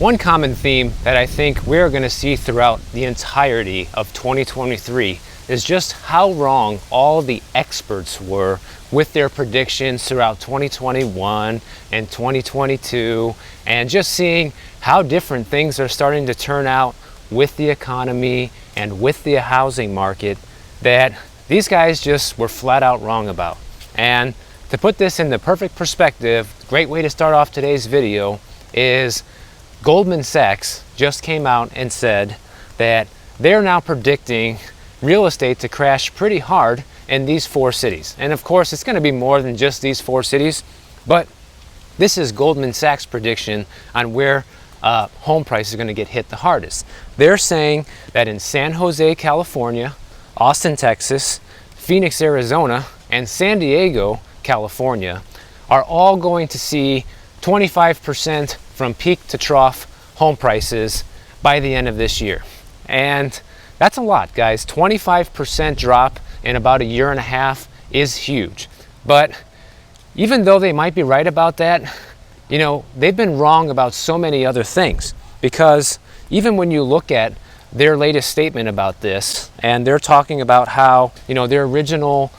One common theme that I think we're going to see throughout the entirety of 2023 is just how wrong all the experts were with their predictions throughout 2021 and 2022, and just seeing how different things are starting to turn out with the economy and with the housing market that these guys just were flat out wrong about. And to put this in the perfect perspective, a great way to start off today's video is Goldman Sachs just came out and said that they're now predicting real estate to crash pretty hard in these 4 cities. And of course, it's going to be more than just these 4 cities, but this is Goldman Sachs' prediction on where home prices are going to get hit the hardest. They're saying that in San Jose, California, Austin, Texas, Phoenix, Arizona, and San Diego, California, are all going to see 25% from peak to trough home prices by the end of this year. And that's a lot, guys. 25% drop in about a year and a half is huge. But even though they might be right about that, you know, they've been wrong about so many other things. Because even when you look at their latest statement about this, and they're talking about how, you know, their original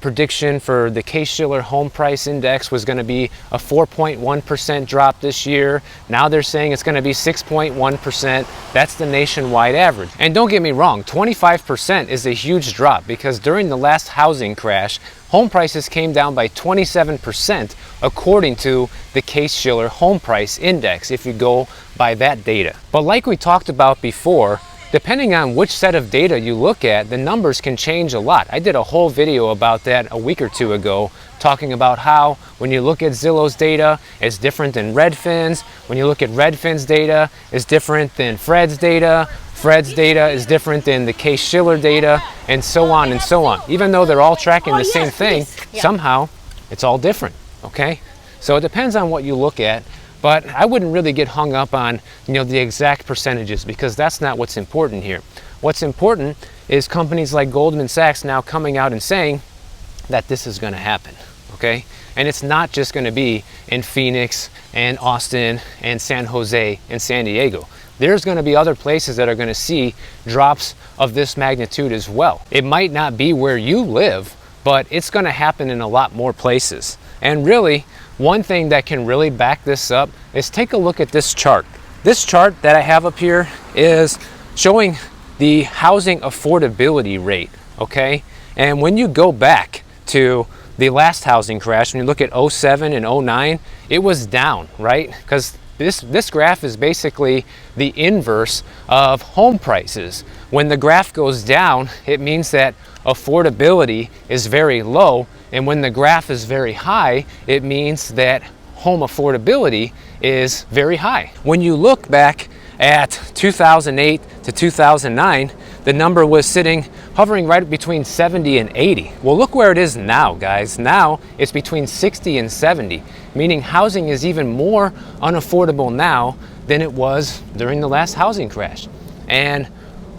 prediction for the Case-Shiller home price index was going to be a 4.1% drop this year. Now they're saying it's going to be 6.1%. That's the nationwide average. And don't get me wrong, 25% is a huge drop, because during the last housing crash, home prices came down by 27% according to the Case-Shiller home price index, if you go by that data. But like we talked about before, depending on which set of data you look at, the numbers can change a lot. I did a whole video about that a week or two ago, talking about how when you look at Zillow's data, it's different than Redfin's. When you look at Redfin's data, it's different than Fred's data. Fred's data is different than the Case-Shiller data, and so on and so on. Even though they're all tracking the same thing, somehow it's all different, okay? So it depends on what you look at. But I wouldn't really get hung up on, you know, the exact percentages, because that's not what's important here. What's important is companies like Goldman Sachs now coming out and saying that this is going to happen, okay? And it's not just going to be in Phoenix and Austin and San Jose and San Diego. There's going to be other places that are going to see drops of this magnitude as well. It might not be where you live, but it's going to happen in a lot more places. And really, one thing that can really back this up is take a look at this chart. This chart that I have up here is showing the housing affordability rate, okay? And when you go back to the last housing crash, when you look at 07 and 09, it was down, right? Because this graph is basically the inverse of home prices. When the graph goes down, it means that affordability is very low, and when the graph is very high, it means that home affordability is very high. When you look back at 2008 to 2009, the number was hovering right between 70 and 80. Well, look where it is now, guys. Now it's between 60 and 70, meaning housing is even more unaffordable now than it was during the last housing crash. And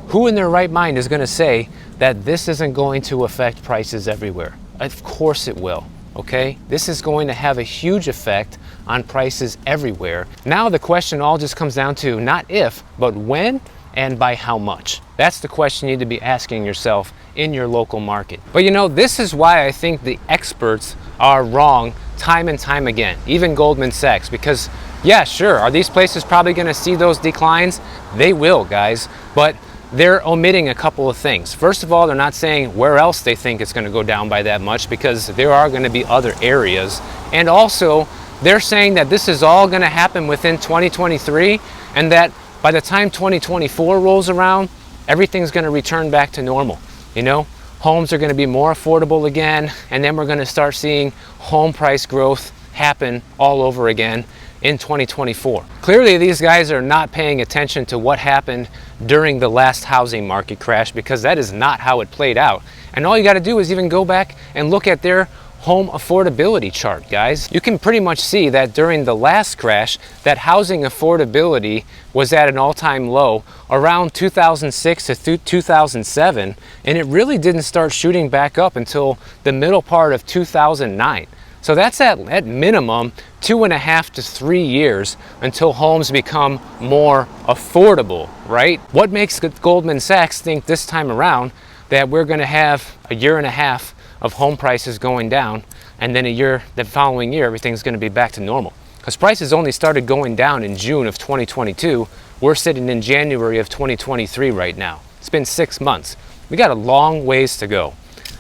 who in their right mind is going to say that this isn't going to affect prices everywhere? Of course it will, okay? This is going to have a huge effect on prices everywhere. Now the question all just comes down to not if, but when and by how much. That's the question you need to be asking yourself in your local market. But you know, this is why I think the experts are wrong time and time again, even Goldman Sachs, because yeah, sure, are these places probably going to see those declines? They will, guys, but they're omitting a couple of things. First of all, they're not saying where else they think it's going to go down by that much, because there are going to be other areas. And also, they're saying that this is all going to happen within 2023, and that by the time 2024 rolls around, everything's going to return back to normal. You know, homes are going to be more affordable again, and then we're going to start seeing home price growth happen all over again in 2024. Clearly, these guys are not paying attention to what happened during the last housing market crash, because that is not how it played out. And all you got to do is even go back and look at their home affordability chart, guys. You can pretty much see that during the last crash, that housing affordability was at an all-time low around 2006 to 2007, and it really didn't start shooting back up until the middle part of 2009. So that's at minimum 2.5 to 3 years until homes become more affordable, right? What makes Goldman Sachs think this time around that we're going to have a year and a half of home prices going down, and then the following year, everything's going to be back to normal? Because prices only started going down in June of 2022. We're sitting in January of 2023 right now. It's been 6 months. We got a long ways to go.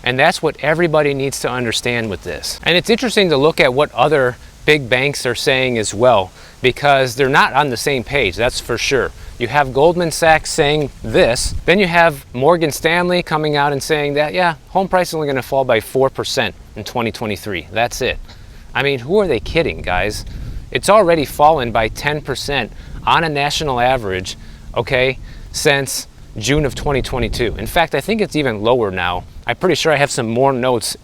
And that's what everybody needs to understand with this. And it's interesting to look at what other big banks are saying as well, because they're not on the same page, that's for sure. You have Goldman Sachs saying this, then you have Morgan Stanley coming out and saying that, yeah, home prices are only going to fall by 4% in 2023. That's it. I mean, who are they kidding, guys? It's already fallen by 10% on a national average, okay, since June of 2022. In fact, I think it's even lower now. I'm pretty sure I have some more notes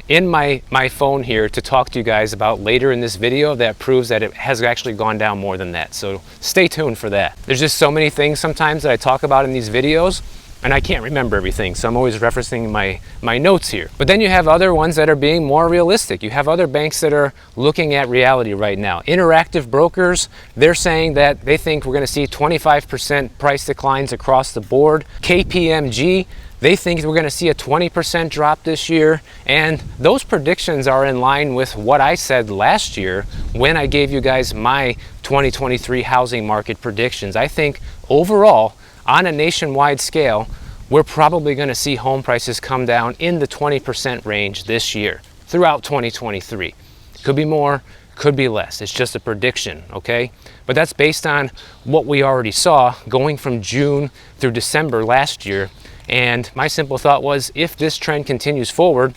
in my phone here to talk to you guys about later in this video that proves that it has actually gone down more than that. So stay tuned for that. There's just so many things sometimes that I talk about in these videos, and I can't remember everything, so I'm always referencing my notes here. But then you have other ones that are being more realistic. You have other banks that are looking at reality right now. Interactive Brokers, they're saying that they think we're going to see 25% price declines across the board. KPMG, they think we're going to see a 20% drop this year, and those predictions are in line with what I said last year when I gave you guys my 2023 housing market predictions. I think overall, on a nationwide scale, we're probably going to see home prices come down in the 20% range this year throughout 2023. Could be more, could be less. It's just a prediction, okay? But that's based on what we already saw going from June through December last year. And my simple thought was, if this trend continues forward,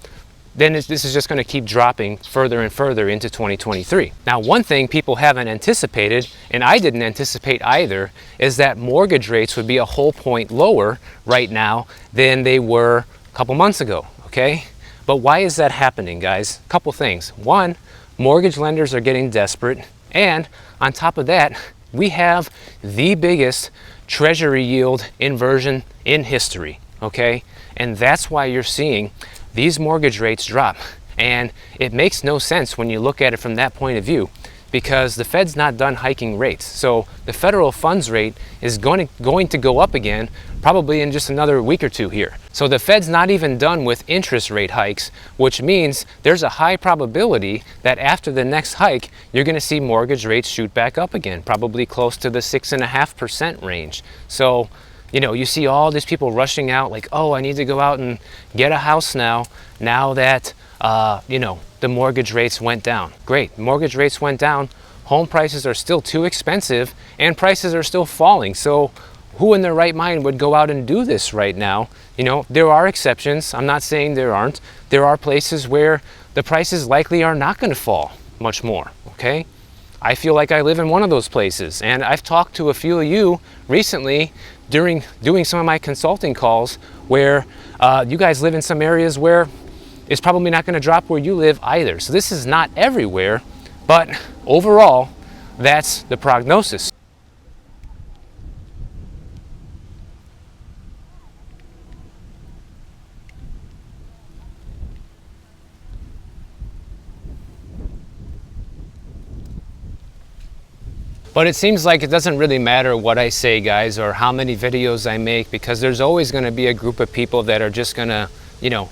then this is just going to keep dropping further and further into 2023. Now, one thing people haven't anticipated, and I didn't anticipate either, is that mortgage rates would be a whole point lower right now than they were a couple months ago, okay? But why is that happening, guys? A couple things. One, mortgage lenders are getting desperate, and on top of that, we have the biggest treasury yield inversion in history, okay? And that's why you're seeing these mortgage rates drop. And it makes no sense when you look at it from that point of view, because the Fed's not done hiking rates. So the federal funds rate is going to go up again, probably in just another week or two here. So the Fed's not even done with interest rate hikes, which means there's a high probability that after the next hike, you're going to see mortgage rates shoot back up again, probably close to the 6.5% range. So, you know, you see all these people rushing out like, oh, I need to go out and get a house now that, you know, the mortgage rates went down. Great, mortgage rates went down, home prices are still too expensive, and prices are still falling. So who in their right mind would go out and do this right now? You know, there are exceptions. I'm not saying there aren't. There are places where the prices likely are not going to fall much more, okay? I feel like I live in one of those places, and I've talked to a few of you recently during doing some of my consulting calls where you guys live in some areas where it's probably not going to drop where you live either. So this is not everywhere, but overall, that's the prognosis. But it seems like it doesn't really matter what I say, guys, or how many videos I make, because there's always going to be a group of people that are just going to, you know,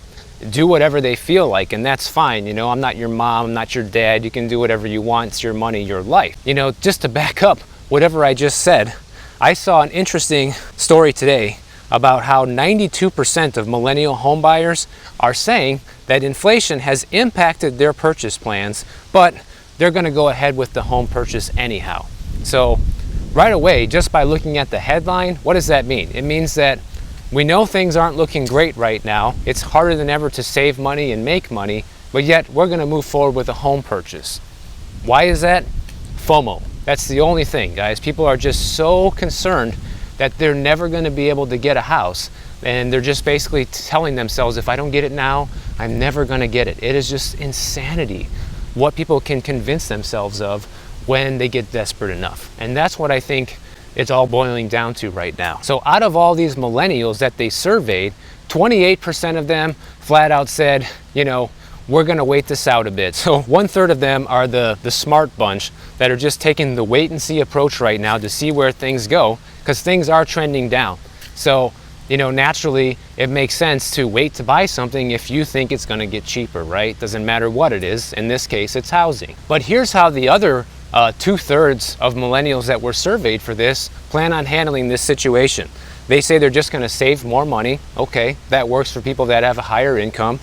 do whatever they feel like, and that's fine. You know, I'm not your mom, I'm not your dad. You can do whatever you want. It's your money, your life. You know, just to back up whatever I just said, I saw an interesting story today about how 92% of millennial home buyers are saying that inflation has impacted their purchase plans, but they're going to go ahead with the home purchase anyhow. So right away, just by looking at the headline, what does that mean? It means that we know things aren't looking great right now. It's harder than ever to save money and make money, but yet we're going to move forward with a home purchase. Why is that? FOMO. That's the only thing, guys. People are just so concerned that they're never going to be able to get a house, and they're just basically telling themselves, if I don't get it now, I'm never going to get it. It is just insanity what people can convince themselves of when they get desperate enough. And that's what I think it's all boiling down to right now. So out of all these millennials that they surveyed, 28% of them flat out said, you know, we're going to wait this out a bit. So 1/3 of them are the smart bunch that are just taking the wait and see approach right now to see where things go, because things are trending down. So, naturally it makes sense to wait to buy something if you think it's going to get cheaper, right? Doesn't matter what it is. In this case, it's housing. But here's how the other 2/3 of millennials that were surveyed for this plan on handling this situation. They say they're just going to save more money. Okay, that works for people that have a higher income.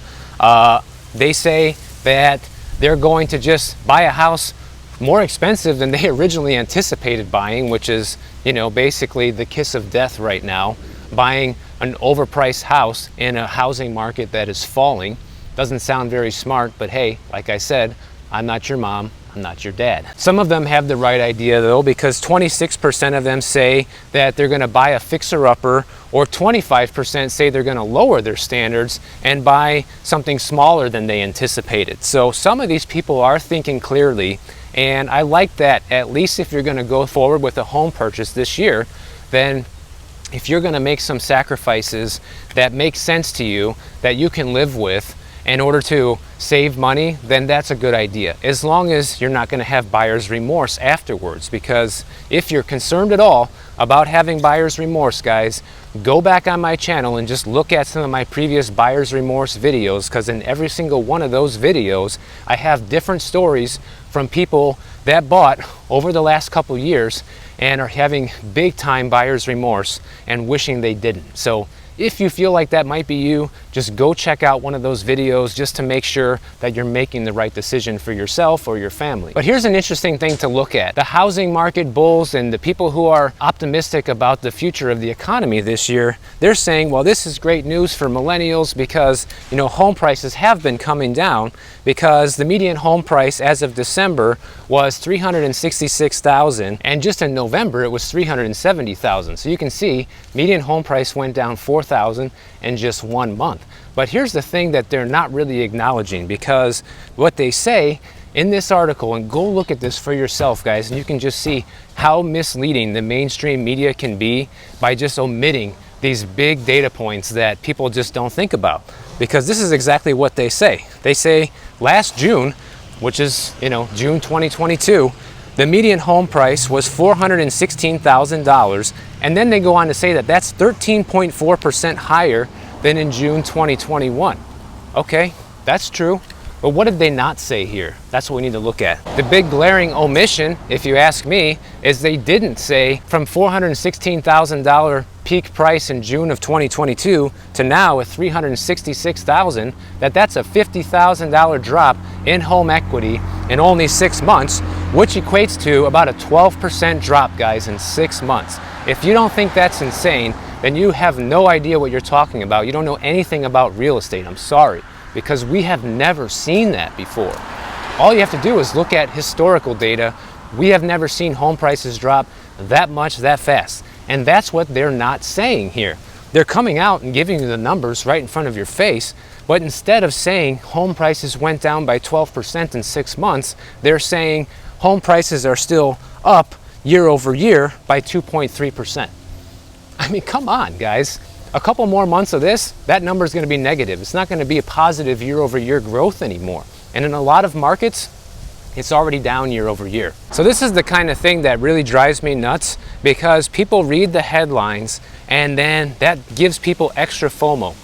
They say that they're going to just buy a house more expensive than they originally anticipated buying, which is, basically the kiss of death right now. Buying an overpriced house in a housing market that is falling. Doesn't sound very smart, but hey, like I said, I'm not your mom, I'm not your dad. Some of them have the right idea though, because 26% of them say that they're gonna buy a fixer-upper, or 25% say they're gonna lower their standards and buy something smaller than they anticipated. So some of these people are thinking clearly, and I like that. At least if you're gonna go forward with a home purchase this year, then if you're gonna make some sacrifices that make sense to you, that you can live with, in order to save money, then that's a good idea. As long as you're not gonna have buyer's remorse afterwards, because if you're concerned at all about having buyer's remorse, guys, go back on my channel and just look at some of my previous buyer's remorse videos, because in every single one of those videos, I have different stories from people that bought over the last couple years and are having big time buyer's remorse and wishing they didn't. So if you feel like that might be you, just go check out one of those videos just to make sure that you're making the right decision for yourself or your family. But here's an interesting thing to look at. The housing market bulls and the people who are optimistic about the future of the economy this year, they're saying, well, this is great news for millennials because, home prices have been coming down, because the median home price as of December was $366,000, and just in November it was $370,000. So you can see median home price went down $4,000 in just 1 month. But here's the thing that they're not really acknowledging, because what they say in this article, and go look at this for yourself, guys, and you can just see how misleading the mainstream media can be by just omitting these big data points that people just don't think about. Because this is exactly what they say. They say last June, which is, June 2022, the median home price was $416,000, and then they go on to say that that's 13.4% higher than in June 2021. Okay, that's true, but what did they not say here? That's what we need to look at. The big glaring omission, if you ask me, is they didn't say from $416,000 peak price in June of 2022 to now at $366,000, that's a $50,000 drop in home equity in only 6 months, which equates to about a 12% drop, guys, in 6 months. If you don't think that's insane, then you have no idea what you're talking about. You don't know anything about real estate. I'm sorry, because we have never seen that before. All you have to do is look at historical data. We have never seen home prices drop that much that fast. And that's what they're not saying here. They're coming out and giving you the numbers right in front of your face, but instead of saying home prices went down by 12% in 6 months, they're saying home prices are still up year over year by 2.3%. I mean, come on, guys. A couple more months of this, that number is going to be negative. It's not going to be a positive year over year growth anymore. And in a lot of markets, it's already down year over year. So this is the kind of thing that really drives me nuts, because people read the headlines and then that gives people extra FOMO.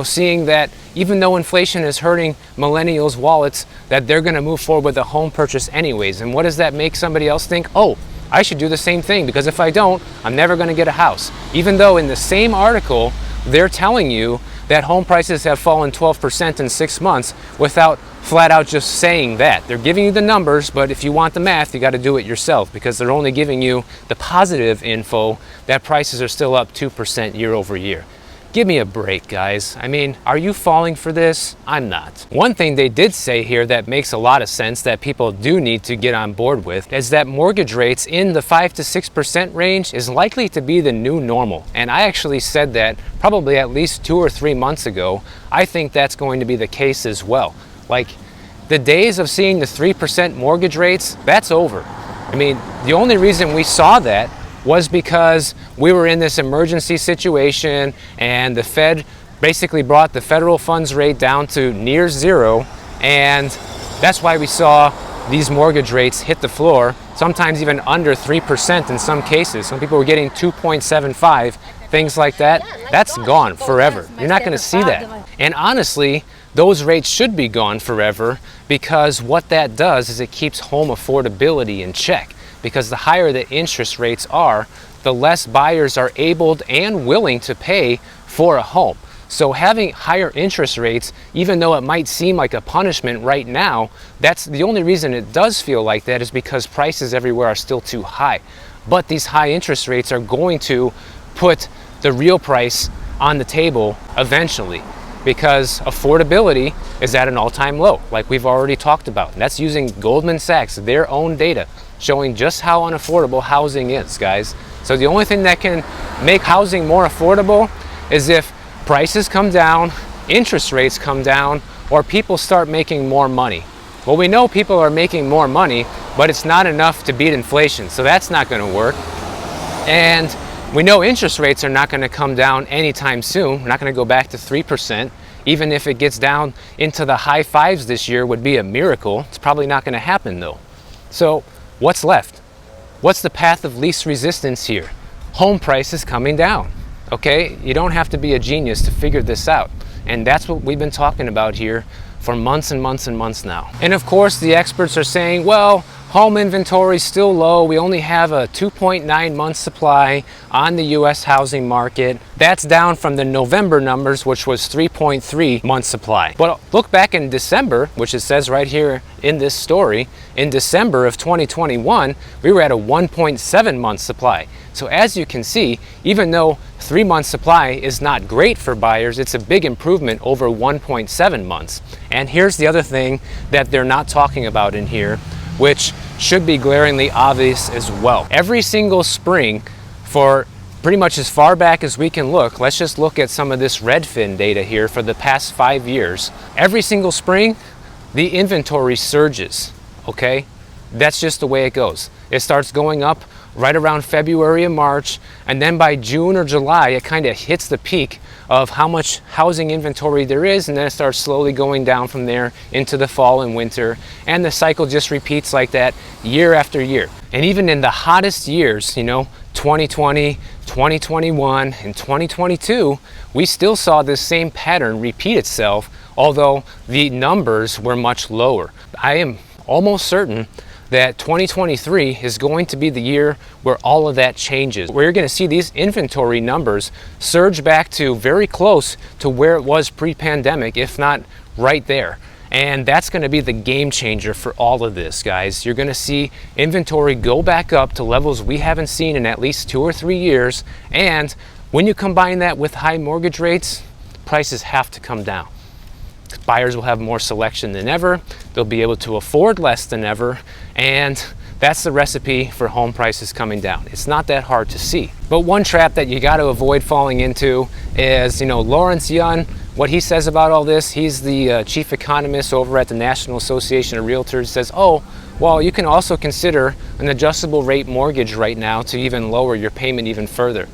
Seeing that even though inflation is hurting millennials' wallets, that they're gonna move forward with a home purchase anyways. And what does that make somebody else think? Oh, I should do the same thing, because if I don't, I'm never gonna get a house. Even though in the same article, they're telling you that home prices have fallen 12% in 6 months without flat out just saying that. They're giving you the numbers, but if you want the math, you got to do it yourself, because they're only giving you the positive info that prices are still up 2% year over year. Give me a break, guys. I mean, are you falling for this? I'm not. One thing they did say here that makes a lot of sense, that people do need to get on board with, is that mortgage rates in the 5 to 6% range is likely to be the new normal. And I actually said that probably at least 2 or 3 months ago. I think that's going to be the case as well. Like, the days of seeing the 3% mortgage rates, that's over. I mean, the only reason we saw that was because we were in this emergency situation and the Fed basically brought the federal funds rate down to near zero, And that's why we saw these mortgage rates hit the floor, sometimes even under 3% in some cases. Some people were getting 2.75, things like that. That's gone forever. You're not going to see that. And honestly, those rates should be gone forever, because what that does is it keeps home affordability in check. Because the higher the interest rates are, the less buyers are able and willing to pay for a home. So having higher interest rates, even though it might seem like a punishment right now, that's the only reason it does feel like that is because prices everywhere are still too high. But these high interest rates are going to put the real price on the table eventually, because affordability is at an all-time low, like we've already talked about. And that's using Goldman Sachs, their own data, showing just how unaffordable housing is, guys. So the only thing that can make housing more affordable is if prices come down, interest rates come down, or people start making more money. Well, we know people are making more money, but it's not enough to beat inflation, so that's not going to work. And we know interest rates are not going to come down anytime soon. We're not going to go back to 3%. Even if it gets down into the high fives this year would be a miracle. It's probably not going to happen though. So what's left? What's the path of least resistance here? Home prices coming down. Okay, you don't have to be a genius to figure this out. And that's what we've been talking about here for months and months and months now. And of course, the experts are saying, well, home inventory is still low. We only have a 2.9 month supply on the US housing market. That's down from the November numbers, which was 3.3 month supply. But look back in December, which it says right here in this story, in December of 2021, we were at a 1.7 month supply. So as you can see, even though 3 month supply is not great for buyers, it's a big improvement over 1.7 months. And here's the other thing that they're not talking about in here, which should be glaringly obvious as well. Every single spring, for pretty much as far back as we can look, let's just look at some of this Redfin data here for the past 5 years. Every single spring, the inventory surges, okay? That's just the way it goes. It starts going up right around February and March, and then by June or July, it kind of hits the peak of how much housing inventory there is, and then it starts slowly going down from there into the fall and winter, and the cycle just repeats like that year after year. And even in the hottest years, 2020, 2021, and 2022, we still saw this same pattern repeat itself, although the numbers were much lower. I am almost certain that 2023 is going to be the year where all of that changes. We're going to see these inventory numbers surge back to very close to where it was pre-pandemic, if not right there. And that's going to be the game changer for all of this, guys. You're going to see inventory go back up to levels we haven't seen in at least 2 or 3 years. And when you combine that with high mortgage rates, prices have to come down. Buyers will have more selection than ever. They'll be able to afford less than ever. And that's the recipe for home prices coming down. It's not that hard to see. But one trap that you got to avoid falling into is, Lawrence Yun, what he says about all this. He's the chief economist over at the National Association of Realtors. Says, oh, well, you can also consider an adjustable rate mortgage right now to even lower your payment even further.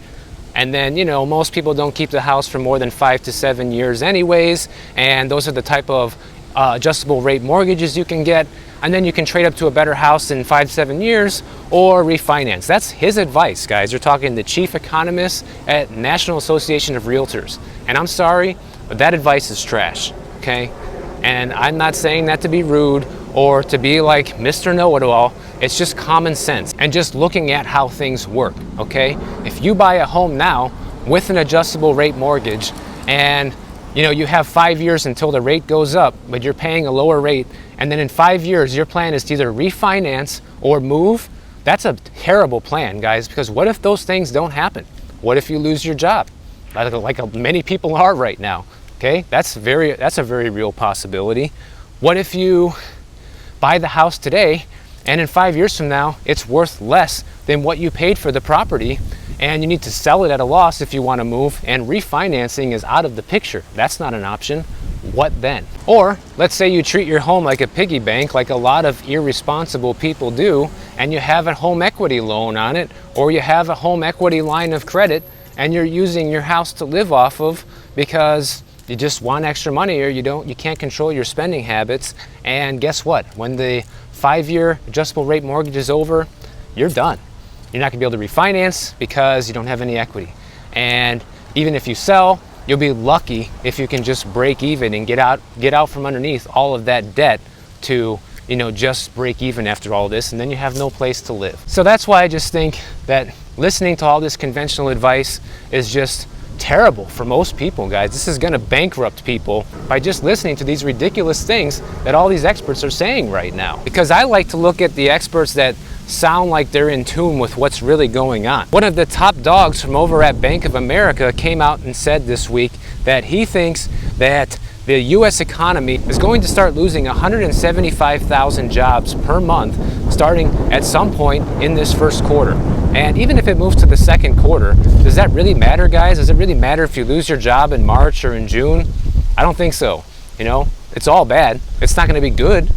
And then, most people don't keep the house for more than 5 to 7 years anyways, and those are the type of adjustable rate mortgages you can get, and then you can trade up to a better house in 5 to 7 years or refinance. That's his advice, guys. You're talking the chief economist at National Association of Realtors. And I'm sorry, but that advice is trash, okay? And I'm not saying that to be rude or to be like Mr. Know-it-all. It's just common sense and just looking at how things work, okay? If you buy a home now with an adjustable rate mortgage and you have 5 years until the rate goes up, but you're paying a lower rate, and then in 5 years your plan is to either refinance or move, that's a terrible plan, guys, because what if those things don't happen? What if you lose your job? Like many people are right now, okay? That's a very real possibility. What if you buy the house today and in 5 years from now it's worth less than what you paid for the property, and you need to sell it at a loss if you want to move, and refinancing is out of the picture? That's not an option. What then? Or let's say you treat your home like a piggy bank, like a lot of irresponsible people do, and you have a home equity loan on it, or you have a home equity line of credit, and you're using your house to live off of because you just want extra money, or you can't control your spending habits. And guess what? When the 5-year adjustable rate mortgage is over, you're done. You're not gonna be able to refinance because you don't have any equity. And even if you sell, you'll be lucky if you can just break even and get out from underneath all of that debt to, just break even after all this, and then you have no place to live. So that's why I just think that listening to all this conventional advice is just terrible for most people, guys. This is going to bankrupt people by just listening to these ridiculous things that all these experts are saying right now. Because I like to look at the experts that sound like they're in tune with what's really going on. One of the top dogs from over at Bank of America came out and said this week that he thinks that the U.S. economy is going to start losing 175,000 jobs per month starting at some point in this first quarter. And even if it moves to the second quarter, does that really matter, guys? Does it really matter if you lose your job in March or in June? I don't think so. It's all bad. It's not going to be good.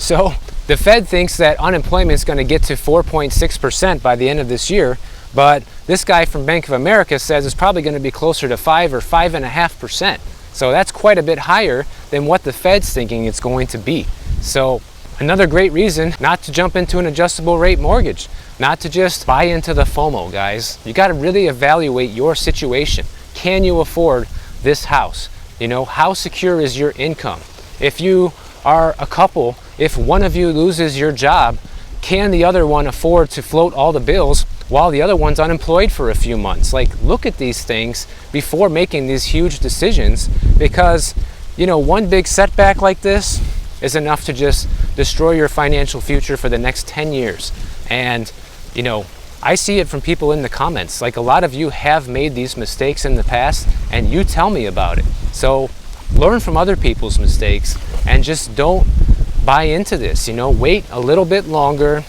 So the Fed thinks that unemployment is going to get to 4.6% by the end of this year, but this guy from Bank of America says it's probably going to be closer to 5 or 5.5%. So that's quite a bit higher than what the Fed's thinking it's going to be. So another great reason not to jump into an adjustable rate mortgage, not to just buy into the FOMO, guys. You got to really evaluate your situation. Can you afford this house? How secure is your income? If you are a couple, if one of you loses your job, can the other one afford to float all the bills while the other one's unemployed for a few months? Look at these things before making these huge decisions, because one big setback like this is enough to just destroy your financial future for the next 10 years. And I see it from people in the comments. A lot of you have made these mistakes in the past, and you tell me about it. So learn from other people's mistakes and just don't buy into this. Wait a little bit longer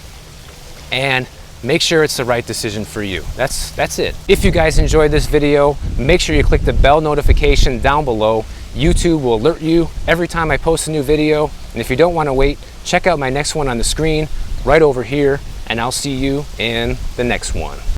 and make sure it's the right decision for you. That's it. If you guys enjoyed this video, make sure you click the bell notification down below. YouTube will alert you every time I post a new video. And if you don't want to wait, check out my next one on the screen right over here, and I'll see you in the next one.